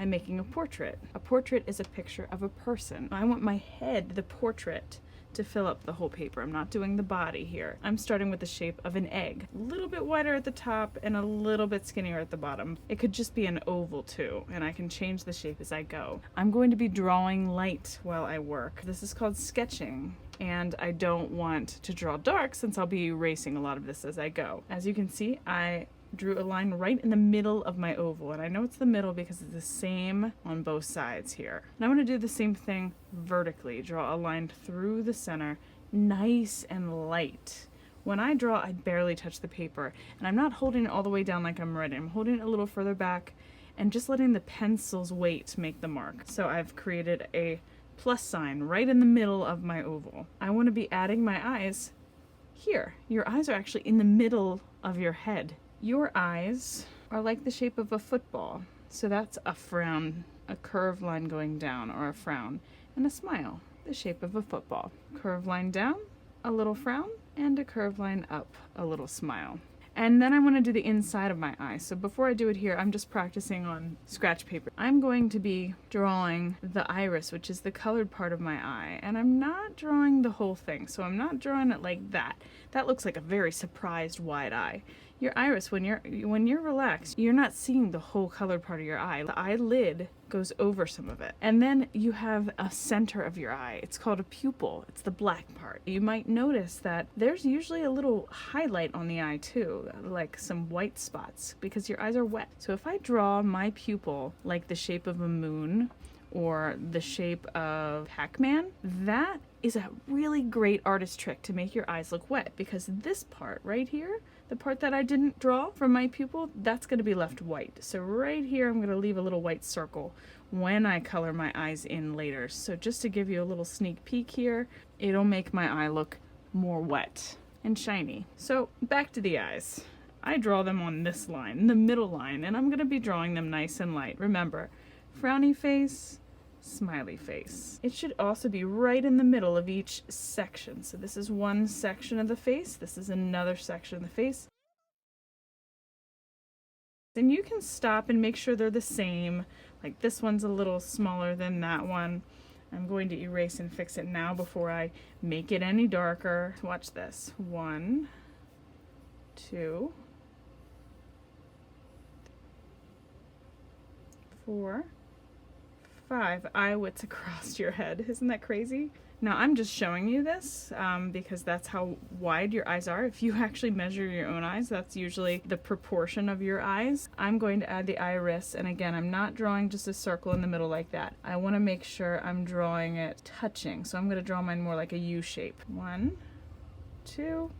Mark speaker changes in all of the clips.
Speaker 1: I'm making a portrait. A portrait is a picture of a person. I want my head, the portrait, to fill up the whole paper. I'm not doing the body here. I'm starting with the shape of an egg. A little bit wider at the top and a little bit skinnier at the bottom. It could just be an oval too, and I can change the shape as I go. I'm going to be drawing light while I work. This is called sketching, and I don't want to draw dark since I'll be erasing a lot of this as I go. As you can see, I drew a line right in the middle of my oval, and I know it's the middle because it's the same on both sides here. And I want to do the same thing vertically. Draw a line through the center, nice and light. When I draw, I barely touch the paper, and I'm not holding it all the way down like I'm writing. I'm holding it a little further back and just letting the pencil's weight make the mark. So I've created a plus sign right in the middle of my oval. I want to be adding my eyes here. Your eyes are actually in the middle of your head. Your eyes are like the shape of a football. So that's a frown, a curved line going down, or a frown, and a smile, the shape of a football. Curved line down, a little frown, and a curved line up, a little smile. And then I want to do the inside of my eye. So before I do it here, I'm just practicing on scratch paper. I'm going to be drawing the iris, which is the colored part of my eye. And I'm not drawing the whole thing. So I'm not drawing it like that. That looks like a very surprised wide eye. Your iris, when you're relaxed, you're not seeing the whole colored part of your eye. The eyelid goes over some of it. And then you have a center of your eye. It's called a pupil. It's the black part. You might notice that there's usually a little highlight on the eye too, like some white spots, because your eyes are wet. So if I draw my pupil like the shape of a moon or the shape of Pac-Man, that is a really great artist trick to make your eyes look wet, because this part right here, the part that I didn't draw from my pupil, that's going to be left white. So right here, I'm going to leave a little white circle when I color my eyes in later. So just to give you a little sneak peek here, it'll make my eye look more wet and shiny. So back to the eyes. I draw them on this line, the middle line, and I'm going to be drawing them nice and light. Remember, frowny face, smiley face. It should also be right in the middle of each section. So this is one section of the face, this is another section of the face. Then you can stop and make sure they're the same. Like this one's a little smaller than that one. I'm going to erase and fix it now before I make it any darker. Watch this. 1, 2, 4, 5 eye widths across your head. Isn't that crazy? Now I'm just showing you this because that's how wide your eyes are. If you actually measure your own eyes, that's usually the proportion of your eyes. I'm going to add the iris, and again, I'm not drawing just a circle in the middle like that. I want to make sure I'm drawing it touching, so I'm going to draw mine more like a U shape. 1, 2,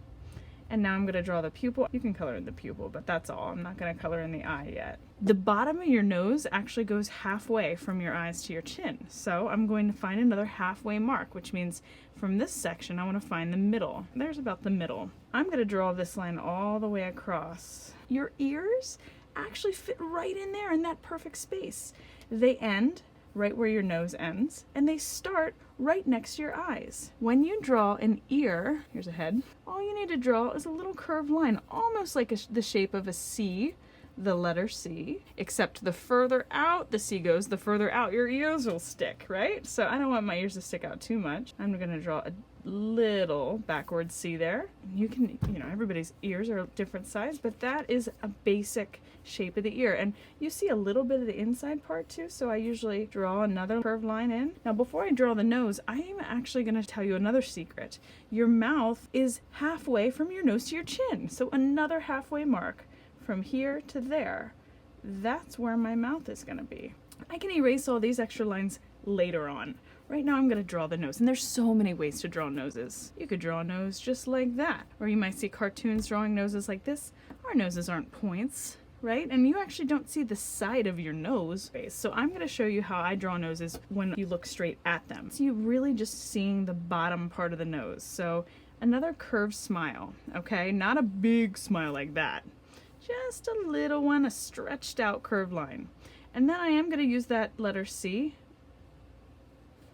Speaker 1: and now I'm going to draw the pupil. You can color in the pupil, but that's all. I'm not going to color in the eye yet. The bottom of your nose actually goes halfway from your eyes to your chin. So I'm going to find another halfway mark, which means from this section, I want to find the middle. There's about the middle. I'm going to draw this line all the way across. Your ears actually fit right in there in that perfect space. They end right where your nose ends, and they start right next to your eyes. When you draw an ear, here's a head, all you need to draw is a little curved line, almost like the shape of a C, the letter C, except the further out the C goes, the further out your ears will stick, right? So I don't want my ears to stick out too much. I'm gonna draw a little backward C there. You can, everybody's ears are different size, but that is a basic shape of the ear. And you see a little bit of the inside part too, so I usually draw another curved line in. Now before I draw the nose, I am actually going to tell you another secret. Your mouth is halfway from your nose to your chin, so another halfway mark from here to there. That's where my mouth is going to be. I can erase all these extra lines later on. Right now I'm going to draw the nose, and there's so many ways to draw noses. You could draw a nose just like that, or you might see cartoons drawing noses like this. Our noses aren't points, right? And you actually don't see the side of your nose face. So I'm going to show you how I draw noses when you look straight at them. So you're really just seeing the bottom part of the nose. So another curved smile, okay? Not a big smile like that. Just a little one, a stretched out curved line. And then I am going to use that letter C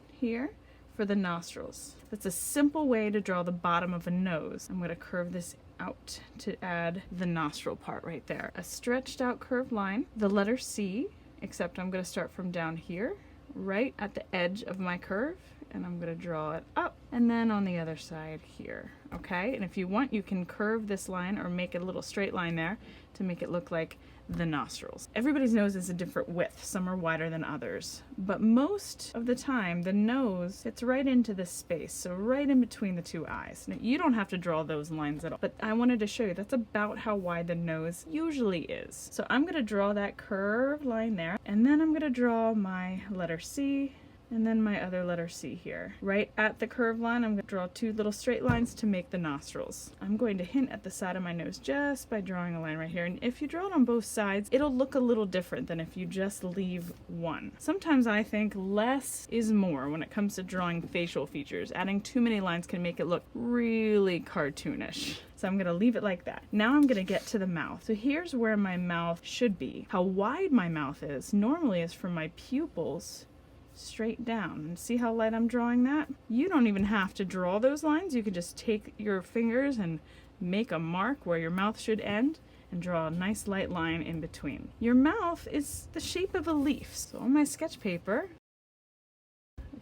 Speaker 1: here for the nostrils. That's a simple way to draw the bottom of a nose. I'm going to curve this out to add the nostril part right there. A stretched out curved line, the letter C except I'm going to start from down here, right at the edge of my curve, and I'm going to draw it up, and then on the other side here, okay? And if you want, you can curve this line or make a little straight line there to make it look like the nostrils. Everybody's nose is a different width. Some are wider than others, but most of the time the nose fits right into this space, so right in between the two eyes. Now, you don't have to draw those lines at all, but I wanted to show you that's about how wide the nose usually is. So I'm going to draw that curved line there, and then I'm going to draw my letter C, and then my other letter C here. Right at the curved line, I'm going to draw two little straight lines to make the nostrils. I'm going to hint at the side of my nose just by drawing a line right here. And if you draw it on both sides, it'll look a little different than if you just leave one. Sometimes I think less is more when it comes to drawing facial features. Adding too many lines can make it look really cartoonish. So I'm going to leave it like that. Now I'm going to get to the mouth. So here's where my mouth should be. How wide my mouth is normally is from my pupils straight down. And see how light I'm drawing that? You don't even have to draw those lines. You can just take your fingers and make a mark where your mouth should end and draw a nice light line in between. Your mouth is the shape of a leaf. So on my sketch paper,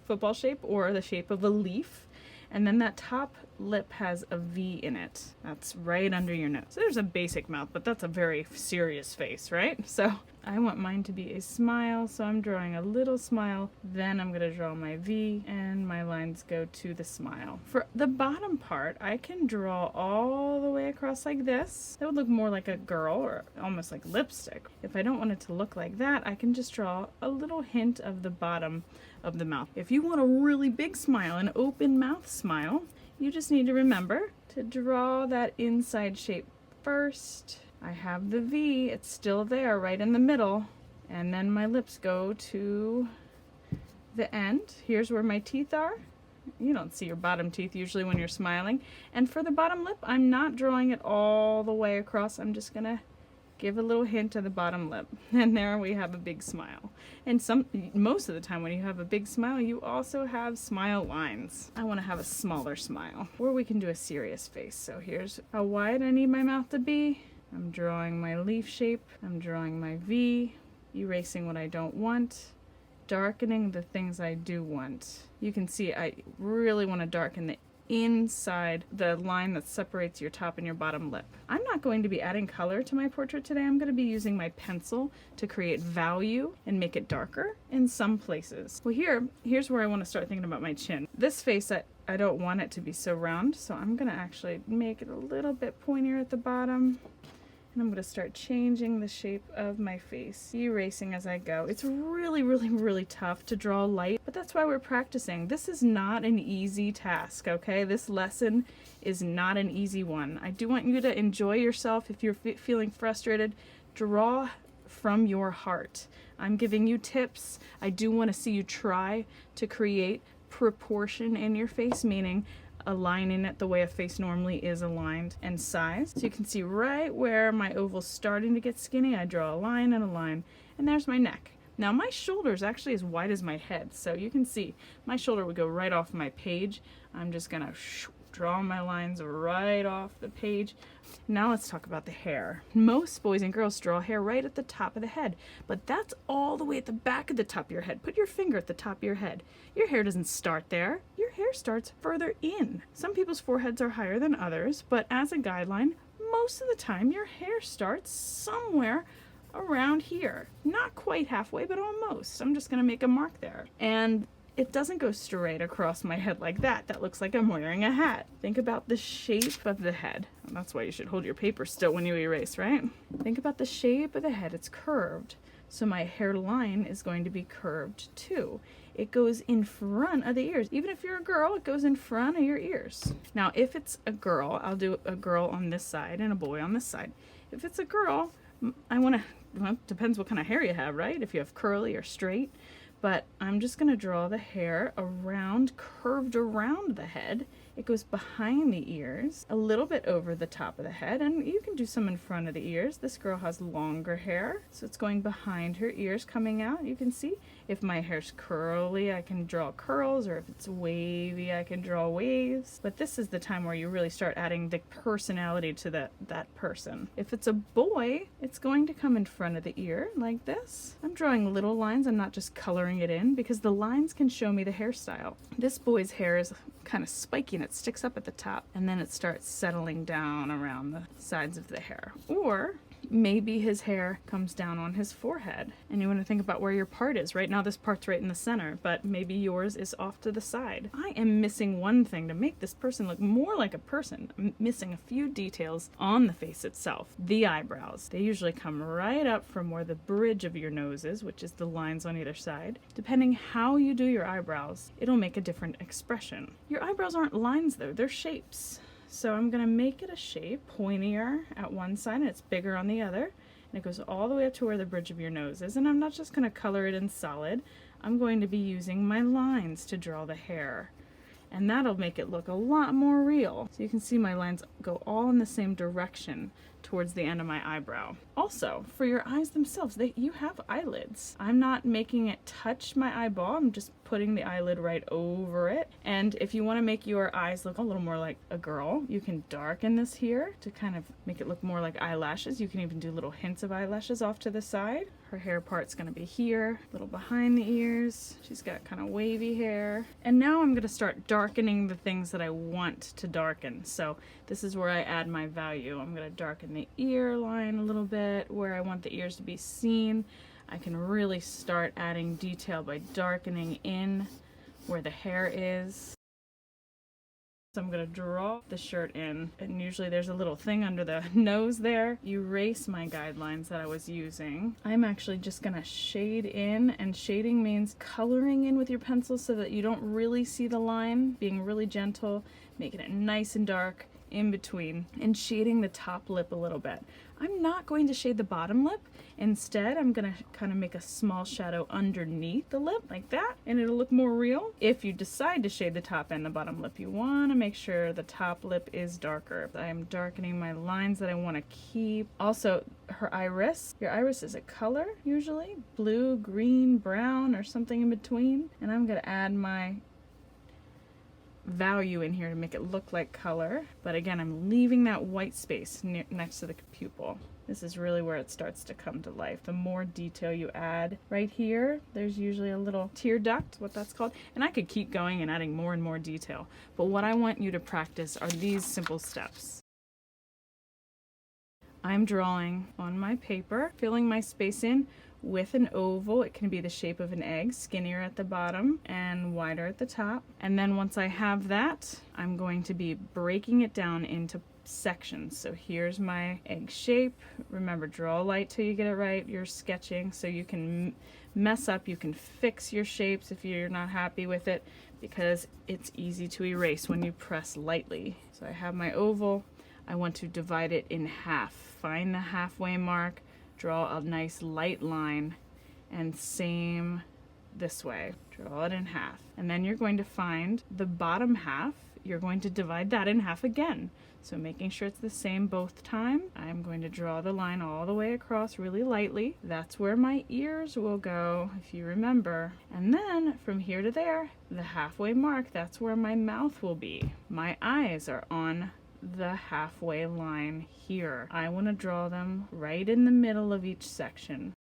Speaker 1: football shape or the shape of a leaf, and then that top lip has a V in it. That's right under your nose. So there's a basic mouth, but that's a very serious face, right? So I want mine to be a smile, so I'm drawing a little smile, then I'm gonna draw my V, and my lines go to the smile. For the bottom part, I can draw all the way across like this. That would look more like a girl, or almost like lipstick. If I don't want it to look like that, I can just draw a little hint of the bottom of the mouth. If you want a really big smile, an open mouth smile, you just need to remember to draw that inside shape first. I have the V, it's still there right in the middle, and then my lips go to the end. Here's where my teeth are. You don't see your bottom teeth usually when you're smiling. And for the bottom lip, I'm not drawing it all the way across. I'm just gonna give a little hint to the bottom lip, and there we have a big smile. And most of the time when you have a big smile, you also have smile lines. I want to have a smaller smile, or we can do a serious face. So here's how wide I need my mouth to be. I'm drawing my leaf shape, I'm drawing my V, erasing what I don't want, darkening the things I do want. You can see I really want to darken the inside, the line that separates your top and your bottom lip. I'm not going to be adding color to my portrait today. I'm going to be using my pencil to create value and make it darker in some places. Well, here's where I want to start thinking about my chin. This face, I don't want it to be so round, so I'm going to actually make it a little bit pointier at the bottom. And I'm going to start changing the shape of my face, erasing as I go. It's really, really, really tough to draw light, but that's why we're practicing. This is not an easy task, okay? This lesson is not an easy one. I do want you to enjoy yourself. If you're feeling frustrated, draw from your heart. I'm giving you tips. I do want to see you try to create proportion in your face, meaning aligning it the way a face normally is aligned, and size. So you can see right where my oval's starting to get skinny, I draw a line and a line, and there's my neck. Now my shoulder is actually as wide as my head, so you can see my shoulder would go right off my page. I'm just gonna draw my lines right off the page. Now let's talk about the hair. Most boys and girls draw hair right at the top of the head, but that's all the way at the back of the top of your head. Put your finger at the top of your head. Your hair doesn't start there. Your hair starts further in. Some people's foreheads are higher than others, but as a guideline, most of the time your hair starts somewhere around here. Not quite halfway, but almost. I'm just gonna make a mark there. And it doesn't go straight across my head like that. That looks like I'm wearing a hat. Think about the shape of the head. And that's why you should hold your paper still when you erase, right? Think about the shape of the head. It's curved. So my hairline is going to be curved too. It goes in front of the ears. Even if you're a girl, it goes in front of your ears. Now, if it's a girl, I'll do a girl on this side and a boy on this side. If it's a girl, well, depends what kind of hair you have, right? If you have curly or straight. But I'm just going to draw the hair around, curved around the head It goes behind the ears, a little bit over the top of the head, and you can do some in front of the ears. This girl has longer hair, so it's going behind her ears coming out. You can see if my hair's curly, I can draw curls, or if it's wavy, I can draw waves. But this is the time where you really start adding the personality to that person. If it's a boy, it's going to come in front of the ear like this. I'm drawing little lines. I'm not just coloring it in because the lines can show me the hairstyle. This boy's hair is kind of spiky and it sticks up at the top, and then it starts settling down around the sides of the hair. Or maybe his hair comes down on his forehead, and you want to think about where your part is. Right now this part's right in the center, but maybe yours is off to the side. I am missing one thing to make this person look more like a person. I'm missing a few details on the face itself. The eyebrows. They usually come right up from where the bridge of your nose is, which is the lines on either side. Depending how you do your eyebrows, it'll make a different expression. Your eyebrows aren't lines though, they're shapes. So I'm going to make it a shape, pointier at one side and it's bigger on the other. And it goes all the way up to where the bridge of your nose is. And I'm not just going to color it in solid. I'm going to be using my lines to draw the hair. And that'll make it look a lot more real. So you can see my lines go all in the same direction towards the end of my eyebrow. Also, for your eyes themselves, you have eyelids. I'm not making it touch my eyeball, I'm just putting the eyelid right over it. And if you want to make your eyes look a little more like a girl, you can darken this here to kind of make it look more like eyelashes. You can even do little hints of eyelashes off to the side. Her hair part's going to be here, a little behind the ears. She's got kind of wavy hair. And now I'm going to start darkening the things that I want to darken. So this is where I add my value. I'm going to darken the ear line a little bit, where I want the ears to be seen. I can really start adding detail by darkening in where the hair is. So I'm going to draw the shirt in, and usually there's a little thing under the nose there. Erase my guidelines that I was using. I'm actually just going to shade in, and shading means coloring in with your pencil so that you don't really see the line, being really gentle, making it nice and dark in between, and shading the top lip a little bit. I'm not going to shade the bottom lip. Instead, I'm going to kind of make a small shadow underneath the lip like that, and it'll look more real. If you decide to shade the top and the bottom lip, you want to make sure the top lip is darker. I am darkening my lines that I want to keep. Also, her iris. Your iris is a color, usually. Blue, green, brown, or something in between. And I'm going to add my value in here to make it look like color, but again I'm leaving that white space next to the pupil. This is really where it starts to come to life. The more detail you add right here, there's usually a little tear duct, what that's called, and I could keep going and adding more and more detail, but what I want you to practice are these simple steps. I'm drawing on my paper, filling my space in with an oval. It can be the shape of an egg, skinnier at the bottom and wider at the top. And then once I have that, I'm going to be breaking it down into sections. So here's my egg shape. Remember, draw light till you get it right. You're sketching, so you can mess up, you can fix your shapes if you're not happy with it, because it's easy to erase when you press lightly. So I have my oval. I want to divide it in half. Find the halfway mark, draw a nice light line, and same this way. Draw it in half. And then you're going to find the bottom half. You're going to divide that in half again. So making sure it's the same both times, I'm going to draw the line all the way across really lightly. That's where my ears will go, if you remember. And then from here to there, the halfway mark, that's where my mouth will be. My eyes are on the halfway line here. I want to draw them right in the middle of each section.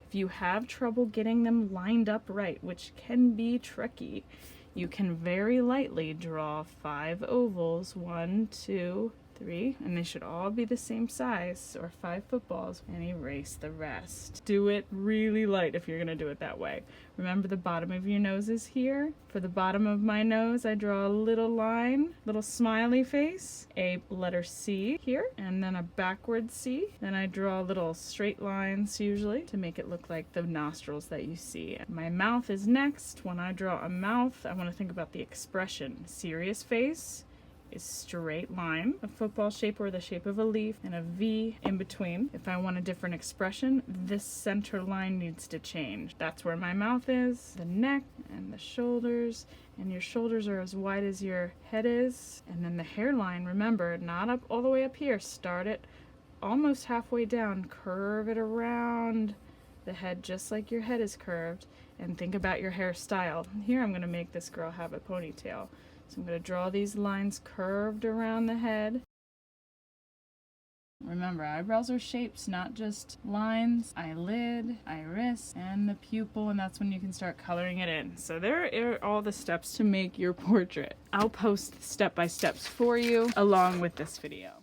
Speaker 1: If you have trouble getting them lined up right, which can be tricky, you can very lightly draw 5 ovals, 1, 2, 3, and they should all be the same size, or 5 footballs, and erase the rest. Do it really light if you're going to do it that way. Remember, the bottom of your nose is here. For the bottom of my nose, I draw a little line, little smiley face, a letter C here, and then a backward C. Then I draw little straight lines usually to make it look like the nostrils that you see. My mouth is next. When I draw a mouth, I want to think about the expression. Serious face is straight line, a football shape or the shape of a leaf, and a V in between. If I want a different expression, this center line needs to change. That's where my mouth is, the neck, and the shoulders, and your shoulders are as wide as your head is. And then the hairline, remember, not up all the way up here. Start it almost halfway down, curve it around the head just like your head is curved, and think about your hairstyle. Here I'm going to make this girl have a ponytail. So I'm going to draw these lines curved around the head. Remember, eyebrows are shapes, not just lines. Eyelid, iris, and the pupil, and that's when you can start coloring it in. So there are all the steps to make your portrait. I'll post step-by-steps for you along with this video.